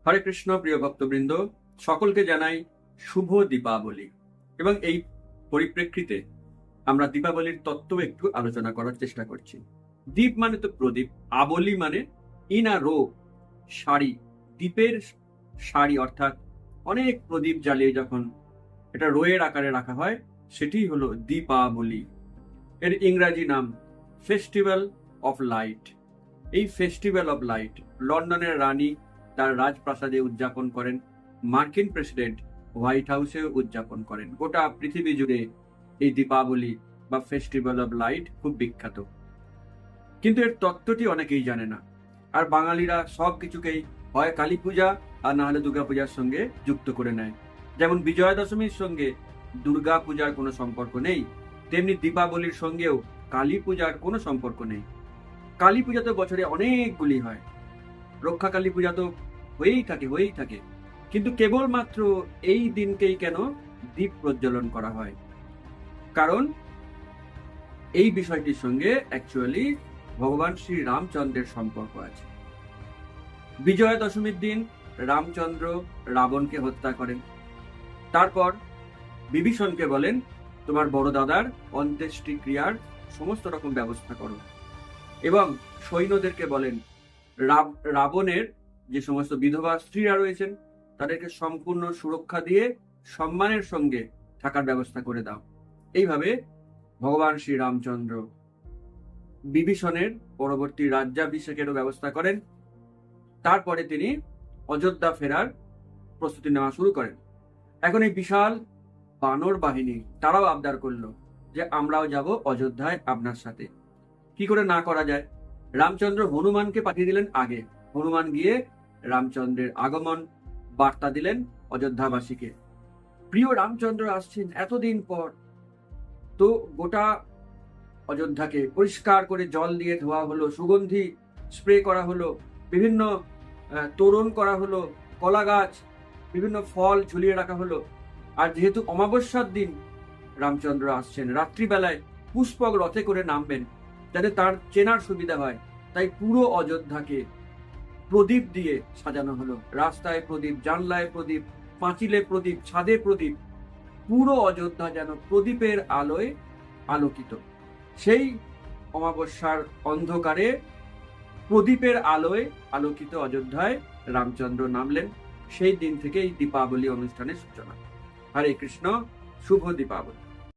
হরে কৃষ্ণ। প্রিয় ভক্তবৃন্দ, সকলকে জানাই শুভ দীপাবলি। এবং এই পরিপ্রেক্ষিতে আমরা দীপাবলির তত্ত্ব একটু আলোচনা করার চেষ্টা করছি। দীপ মানে তো প্রদীপ, আবলি মানে ইন আ রো, সারি, দীপের সারি, অর্থাৎ অনেক প্রদীপ জ্বালিয়ে যখন এটা রোয়ের আকারে রাখা হয় সেটি হলো দীপাবলি। এর ইংরাজি নাম ফেস্টিভ্যাল অফ লাইট। এই ফেস্টিভ্যাল অফ লাইট লন্ডনের রানী তার রাজপ্রাসাদে উদযাপন করেন, মার্কিন প্রেসিডেন্ট হোয়াইট হাউসে উদযাপন করেন। গোটা পৃথিবী জুড়ে এই দীপাবলি বা ফেস্টিভ্যাল অফ লাইট খুব বিখ্যাত, কিন্তু এর তত্ত্বটি অনেকেই জানে না। আর বাঙালিরা সব কিছুকেই হয় কালী পূজা আর না হলে দুর্গা পূজার সঙ্গে যুক্ত করে নেয়। যেমন বিজয়া দশমীর সঙ্গে দুর্গা পূজার কোনো সম্পর্ক নেই, তেমনি দীপাবলির সঙ্গেও কালী পূজার কোনো সম্পর্ক নেই। কালী পূজা তো বছরে অনেকগুলি হয়, রক্ষা কালী পূজা তো হয়েই থাকে, কিন্তু কেবলমাত্র এই দিনকেই কেন দীপ প্রজ্বলন করা হয়? কারণ এই বিষয়টির সঙ্গে অ্যাকচুয়ালি ভগবান শ্রী রামচন্দ্রের সম্পর্ক আছে। বিজয়া দশমীর দিন রামচন্দ্র রাবণকে হত্যা করেন। তারপর বিভীষণকে বলেন, তোমার বড় দাদার অন্ত্যেষ্টি ক্রিয়ার সমস্ত রকম ব্যবস্থা করো, এবং সৈন্যদেরকে বলেন রাবণের যে সমস্ত বিধবা স্ত্রীরা রয়েছেন তাদেরকে সম্পূর্ণ সুরক্ষা দিয়ে সম্মানের সঙ্গে থাকার ব্যবস্থা করে দাও। এইভাবে ভগবান শ্রী রামচন্দ্র বিভীষণের পরবর্তী রাজ্যাভিষেকেরও ব্যবস্থা করেন। তারপরে তিনি অযোধ্যা ফেরার প্রস্তুতি নেওয়া শুরু করেন। এখন এই বিশাল বানর বাহিনী তারাও আবদার করলো যে আমরাও যাব অযোধ্যায় আপনার সাথে। কি করে না করা যায়? রামচন্দ্র হনুমানকে পাঠিয়ে দিলেন আগে। হনুমান গিয়ে রামচন্দ্রের আগমন বার্তা দিলেন অযোধ্যাবাসীকে। প্রিয় রামচন্দ্র আসছেন এতদিন পর। তো গোটা অযোধ্যাকে পরিষ্কার করে জল দিয়ে ধোয়া হলো, সুগন্ধি স্প্রে করা হলো, বিভিন্ন তোরণ করা হলো, কলা গাছ, বিভিন্ন ফল ঝুলিয়ে রাখা হলো। আর যেহেতু অমাবস্যার দিন রামচন্দ্র আসছেন, রাত্রিবেলায় পুষ্পক রথে করে নামবেন যাতে তার চেনার সুবিধা হয়, তাই পুরো অযোধ্যাকে প্রদীপ দিয়ে সাজানো হলো। রাস্তায় প্রদীপ, জানলায় প্রদীপ, পাঁচিলে প্রদীপ, ছাদে প্রদীপ। পুরো অযোধ্যা যেন প্রদীপের আলোয় আলোকিত। সেই অমাবস্যার অন্ধকারে প্রদীপের আলোয় আলোকিত অযোধ্যায় রামচন্দ্র নামলেন। সেই দিন থেকেই দীপাবলি অনুষ্ঠানের সূচনা। হরে কৃষ্ণ, শুভ দীপাবলি।